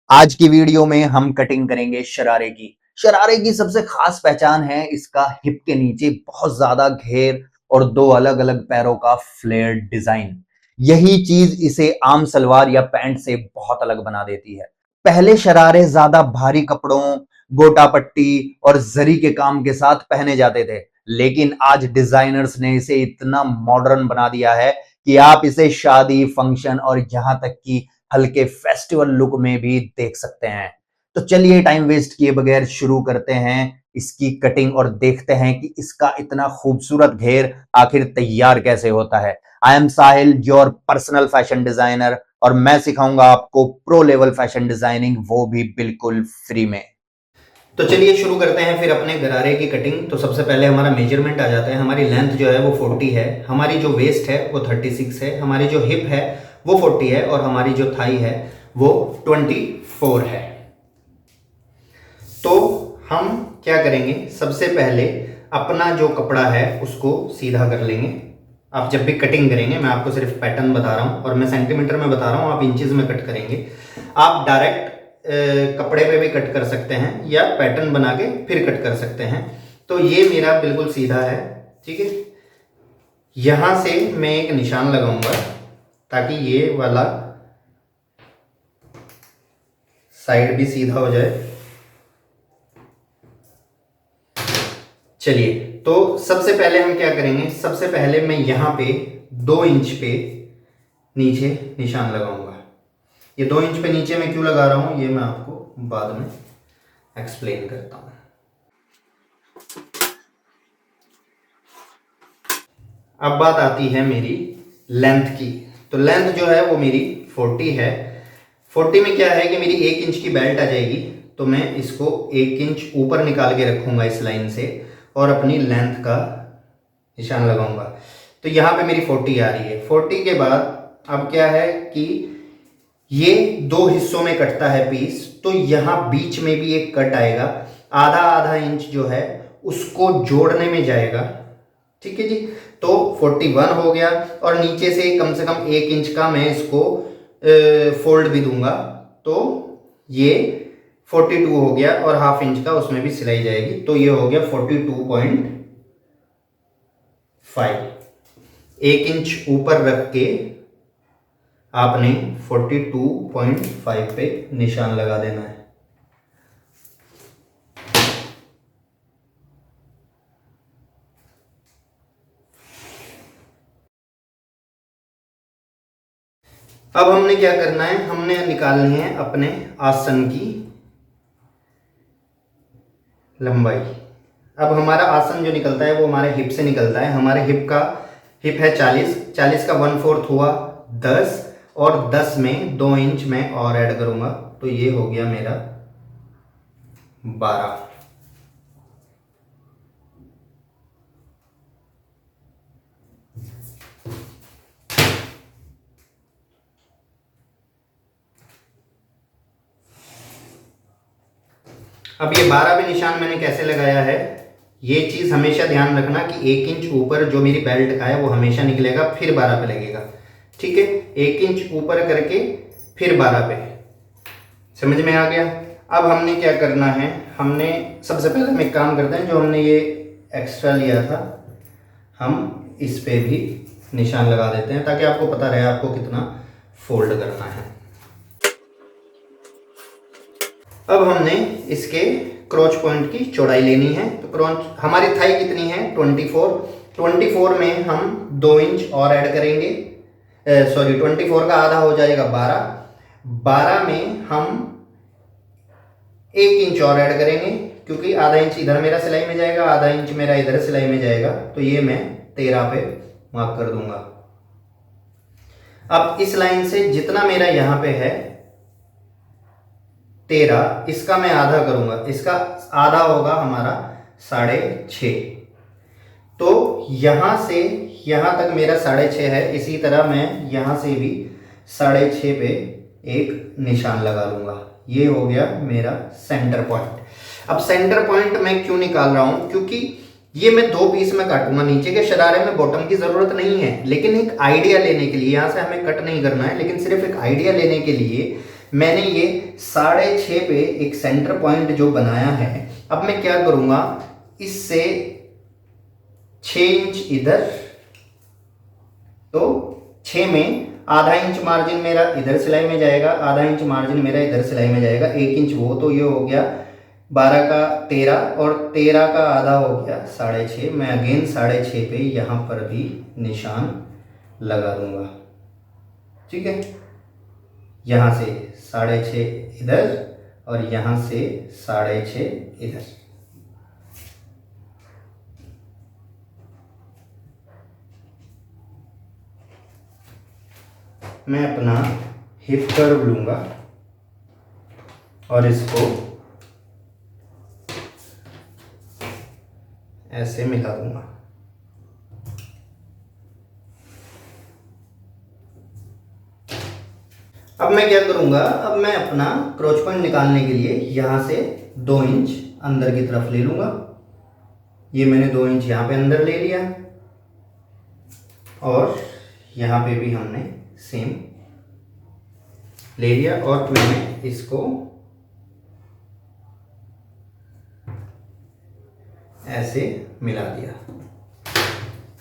आज की वीडियो में हम कटिंग करेंगे शरारे की। शरारे की सबसे खास पहचान है इसका हिप के नीचे बहुत ज्यादा घेर और दो अलग अलग पैरों का फ्लेयर्ड डिजाइन। यही चीज इसे आम सलवार या पैंट से बहुत अलग बना देती है। पहले शरारे ज्यादा भारी कपड़ों, गोटा पट्टी और जरी के काम के साथ पहने जाते थे, लेकिन आज डिजाइनर्स ने इसे इतना मॉडर्न बना दिया है कि आप इसे शादी, फंक्शन और यहां तक कि हल्के फेस्टिवल लुक में भी देख सकते हैं। तो चलिए टाइम वेस्ट किए बगैर शुरू करते हैं इसकी कटिंग और देखते हैं कि इसका इतना खूबसूरत घेर आखिर तैयार कैसे होता है। I am Sahil, your personal fashion designer, और मैं सिखाऊंगा आपको प्रो लेवल फैशन डिजाइनिंग, वो भी बिल्कुल फ्री में। तो चलिए शुरू करते हैं फिर अपने गरारे की कटिंग। तो सबसे पहले हमारा मेजरमेंट आ जाता है। हमारी लेंथ जो है वो 40 है, हमारी जो वेस्ट है वो 36 है, हमारी जो हिप है वो 40 है और हमारी जो थाई है वो 24 है। तो हम क्या करेंगे, सबसे पहले अपना जो कपड़ा है उसको सीधा कर लेंगे। आप जब भी कटिंग करेंगे, मैं आपको सिर्फ पैटर्न बता रहा हूं और मैं सेंटीमीटर में बता रहा हूं, आप इंचेस में कट करेंगे। आप डायरेक्ट कपड़े पे भी कट कर सकते हैं या पैटर्न बना के फिर कट कर सकते हैं। तो ये मेरा बिल्कुल सीधा है, ठीक है। यहां से मैं एक निशान लगाऊंगा ताकि ये वाला साइड भी सीधा हो जाए। चलिए, तो सबसे पहले हम क्या करेंगे, सबसे पहले मैं यहां पे 2 इंच पे नीचे निशान लगाऊंगा। ये 2 इंच पे नीचे मैं क्यों लगा रहा हूं ये मैं आपको बाद में एक्सप्लेन करता हूं। अब बात आती है मेरी लेंथ की। तो लेंथ जो है वो मेरी 40 है। 40 में क्या है कि मेरी 1 इंच की बेल्ट आ जाएगी, तो मैं इसको 1 इंच ऊपर निकाल के रखूंगा इस लाइन से और अपनी लेंथ का निशान लगाऊंगा। तो यहाँ पे मेरी 40 आ रही है। 40 के बाद अब क्या है कि ये 2 हिस्सों में कटता है पीस, तो यहाँ बीच में भी एक कट आएगा, आधा आधा इंच जो है उसको जोड़ने में जाएगा, ठीक है जी। तो 41 हो गया और नीचे से कम 1 इंच का मैं इसको फोल्ड भी दूंगा, तो ये 42 हो गया और हाफ इंच का उसमें भी सिलाई जाएगी, तो ये हो गया 42.5। 1 इंच ऊपर रख के आपने 42.5 पे निशान लगा देना है। अब हमने क्या करना है, हमने निकालनी है अपने आसन की लंबाई। अब हमारा आसन जो निकलता है वो हमारे हिप से निकलता है। हमारे हिप है 40 का 1/4 हुआ 10, और 10 में 2 इंच मैं और ऐड करूंगा, तो ये हो गया मेरा 12। अब ये 12 पे निशान मैंने कैसे लगाया है, ये चीज हमेशा ध्यान रखना कि 1 इंच ऊपर जो मेरी बेल्ट का है वो हमेशा निकलेगा, फिर 12 पे लगेगा, ठीक है। 1 इंच ऊपर करके फिर 12 पे, समझ में आ गया। अब हमने क्या करना है, हमने सबसे पहले हम एक काम करते हैं, जो हमने ये एक्स्ट्रा लिया था हम इस पे भी निशान लगा देते हैं ताकि आपको पता रहे आपको कितना फोल्ड करना है। अब हमने इसके क्रॉच पॉइंट की चौड़ाई लेनी है। तो क्रॉच हमारी थाई कितनी है 24 में हम 2 इंच और ऐड करेंगे, 24 का आधा हो जाएगा 12 में हम 1 इंच और ऐड करेंगे, क्योंकि आधा इंच इधर मेरा सिलाई में जाएगा, आधा इंच मेरा इधर सिलाई में जाएगा, तो ये मैं 13 पे मार्क कर दूंगा। अब इस लाइन से जितना मेरा यहां पे है 13, इसका मैं आधा करूंगा, इसका आधा होगा हमारा 6.5। तो यहां से यहां तक मेरा 6.5 है, इसी तरह मैं यहां से भी 6.5 पे एक निशान लगा लूंगा। ये हो गया मेरा सेंटर पॉइंट। अब सेंटर पॉइंट मैं क्यों निकाल रहा हूं, क्योंकि ये मैं 2 पीस में काटूंगा। नीचे के शरारे में बॉटम की जरूरत नहीं है, लेकिन एक आइडिया लेने के लिए, यहां से हमें कट नहीं करना है, लेकिन सिर्फ एक आइडिया लेने के लिए मैंने ये 6.5 पे एक सेंटर पॉइंट जो बनाया है, अब मैं क्या करूंगा, इससे 6 इंच इधर, तो 6 में आधा इंच मार्जिन मेरा इधर सिलाई में जाएगा, आधा इंच मार्जिन मेरा इधर सिलाई में जाएगा, 1 इंच वो, तो ये हो गया 12 का 13 और 13 का आधा हो गया 6.5। मैं अगेन 6.5 पे यहाँ पर भी निशान लगा दूंगा। ठीक है, यहाँ से 6.5 इधर और यहाँ से 6.5 इधर। मैं अपना हिप कर्व लूंगा और इसको ऐसे मिला दूंगा। अब मैं क्या करूंगा, अब मैं अपना क्रॉच पॉइंट निकालने के लिए यहां से 2 इंच अंदर की तरफ ले लूंगा। ये मैंने 2 इंच यहां पे अंदर ले लिया और यहां पे भी हमने सेम ले लिया और मैंने इसको ऐसे मिला दिया।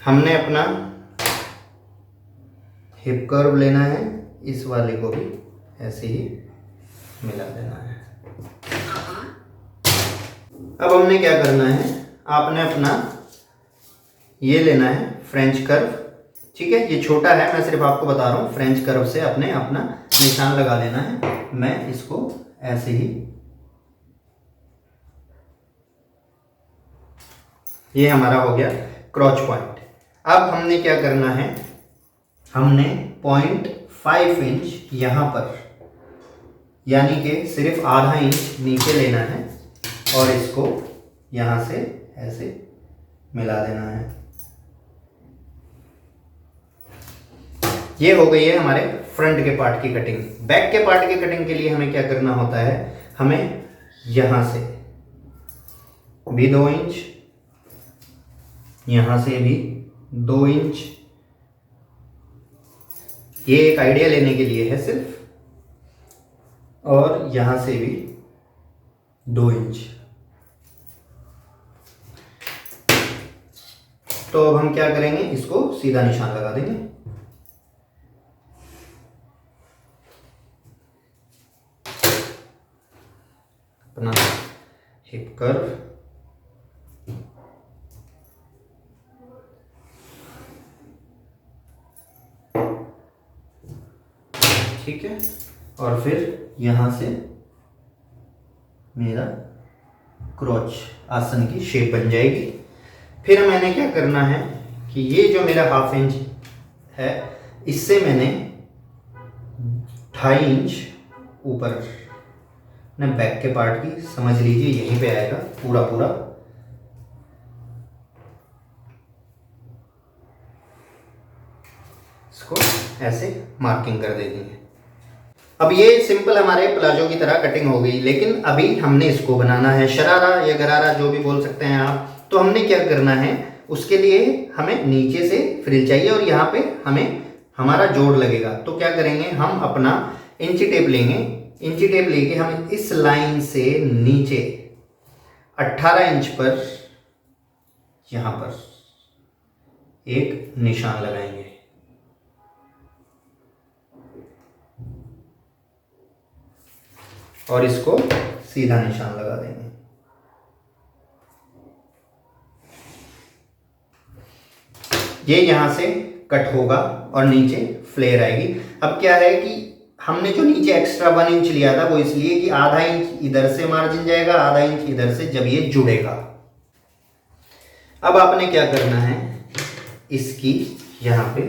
हमने अपना हिप कर्व लेना है, इस वाले को भी ऐसे ही मिला देना है। अब हमने क्या करना है, आपने अपना ये लेना है फ्रेंच कर्व। ठीक है, ये छोटा है, मैं सिर्फ आपको बता रहा हूँ। फ्रेंच कर्व से अपने अपना निशान लगा लेना है। मैं इसको ऐसे ही, ये हमारा हो गया क्रॉच पॉइंट। अब हमने क्या करना है, हमने 0.5 इंच यहाँ पर, यानी कि सिर्फ आधा इंच नीचे लेना है और इसको यहाँ से ऐसे मिला देना है। ये हो गई है हमारे फ्रंट के पार्ट की कटिंग। बैक के पार्ट की कटिंग के लिए हमें क्या करना होता है, हमें यहाँ से भी 2 इंच, यहाँ से भी 2 इंच, ये एक आइडिया लेने के लिए है सिर्फ, और यहाँ से भी 2 इंच। तो अब हम क्या करेंगे, इसको सीधा निशान लगा देंगे। अपना हिप कर्व, ठीक है, और फिर यहां से मेरा क्रॉच आसन की शेप बन जाएगी। फिर मैंने क्या करना है कि ये जो मेरा 1/2 इंच है, इससे मैंने 2.5 इंच ऊपर ना बैक के पार्ट की, समझ लीजिए यहीं पे आएगा पूरा पूरा, इसको ऐसे मार्किंग कर देनी है। अब ये सिंपल हमारे प्लाजो की तरह कटिंग हो गई, लेकिन अभी हमने इसको बनाना है शरारा या गरारा, जो भी बोल सकते हैं आप। तो हमने क्या करना है, उसके लिए हमें नीचे से फ्रिल चाहिए और यहाँ पे हमें हमारा जोड़ लगेगा। तो क्या करेंगे, हम अपना इंची टेप लेंगे, इंची टेप लेके हम इस लाइन से नीचे 18 इंच पर यहाँ पर एक निशान लगाएंगे। और इसको सीधा निशान लगा देंगे। ये यहां से कट होगा और नीचे फ्लेयर आएगी। अब क्या है कि हमने जो नीचे एक्स्ट्रा 1 इंच लिया था, वो इसलिए कि आधा इंच इधर से मार्जिन जाएगा, आधा इंच इधर से, जब ये जुड़ेगा। अब आपने क्या करना है, इसकी यहां पे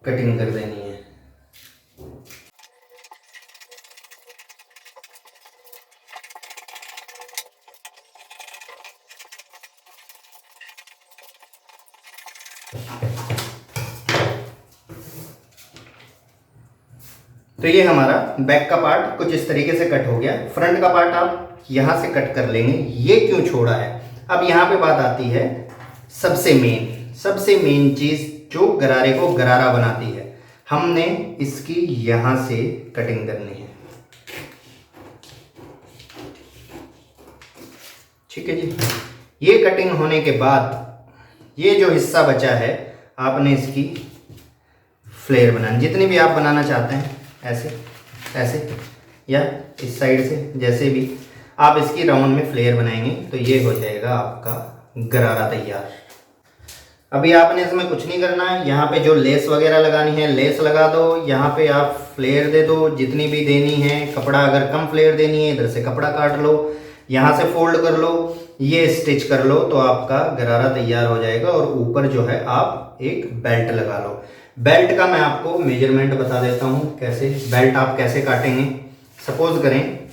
कटिंग कर देनी है। तो ये हमारा बैक का पार्ट कुछ इस तरीके से कट हो गया। फ्रंट का पार्ट आप यहां से कट कर लेंगे। ये क्यों छोड़ा है, अब यहां पे बात आती है सबसे मेन चीज जो गरारे को गरारा बनाती है। हमने इसकी यहाँ से कटिंग करनी है, ठीक है जी। ये कटिंग होने के बाद ये जो हिस्सा बचा है आपने इसकी फ्लेयर बनानी, जितनी भी आप बनाना चाहते हैं, ऐसे ऐसे या इस साइड से, जैसे भी आप इसकी राउंड में फ्लेयर बनाएंगे तो ये हो जाएगा आपका गरारा तैयार। अभी आपने इसमें कुछ नहीं करना है, यहाँ पे जो लेस वगैरह लगानी है लेस लगा दो, यहाँ पे आप फ्लेयर दे दो जितनी भी देनी है। कपड़ा अगर कम फ्लेयर देनी है इधर से कपड़ा काट लो, यहाँ से फोल्ड कर लो, ये स्टिच कर लो तो आपका गरारा तैयार हो जाएगा। और ऊपर जो है आप एक बेल्ट लगा लो। बेल्ट का मैं आपको मेजरमेंट बता देता हूँ, कैसे बेल्ट आप कैसे काटेंगे। सपोज करें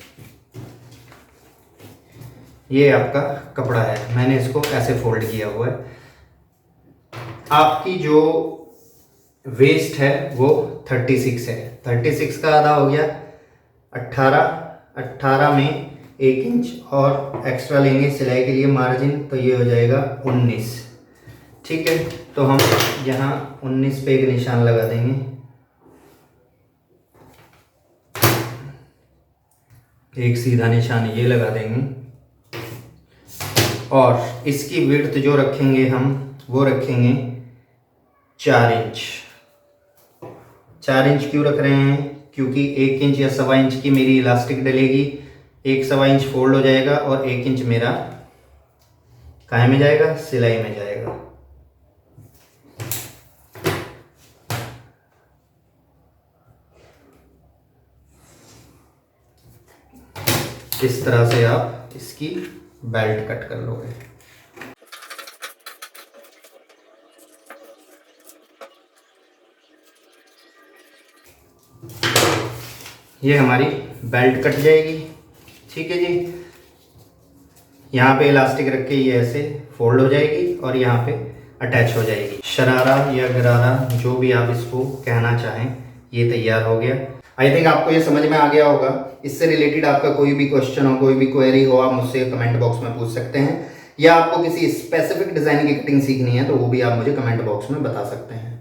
ये आपका कपड़ा है, मैंने इसको ऐसे फोल्ड किया हुआ है। आपकी जो वेस्ट है वो 36 है, 36 का आधा हो गया 18, 18 में 1 इंच और एक्स्ट्रा लेंगे सिलाई के लिए मार्जिन, तो ये हो जाएगा 19, ठीक है। तो हम यहाँ 19 पे एक निशान लगा देंगे, एक सीधा निशान ये लगा देंगे। और इसकी विड्थ जो रखेंगे हम वो रखेंगे 4 इंच। 4 इंच क्यों रख रहे हैं, क्योंकि 1 इंच या 1.25 इंच की मेरी इलास्टिक डलेगी, 1.25 इंच फोल्ड हो जाएगा और 1 इंच मेरा काहे में जाएगा, सिलाई में जाएगा। इस तरह से आप इसकी बेल्ट कट कर लोगे। ये हमारी बेल्ट कट जाएगी, ठीक है जी। यहाँ पे इलास्टिक रख के ये ऐसे फोल्ड हो जाएगी और यहाँ पे अटैच हो जाएगी। शरारा या गरारा जो भी आप इसको कहना चाहें, ये तैयार हो गया। आई थिंक आपको ये समझ में आ गया होगा। इससे रिलेटेड आपका कोई भी क्वेश्चन हो, कोई भी क्वेरी हो, आप मुझसे कमेंट बॉक्स में पूछ सकते हैं, या आपको किसी स्पेसिफिक डिज़ाइन की कटिंग सीखनी है तो वो भी आप मुझे कमेंट बॉक्स में बता सकते हैं।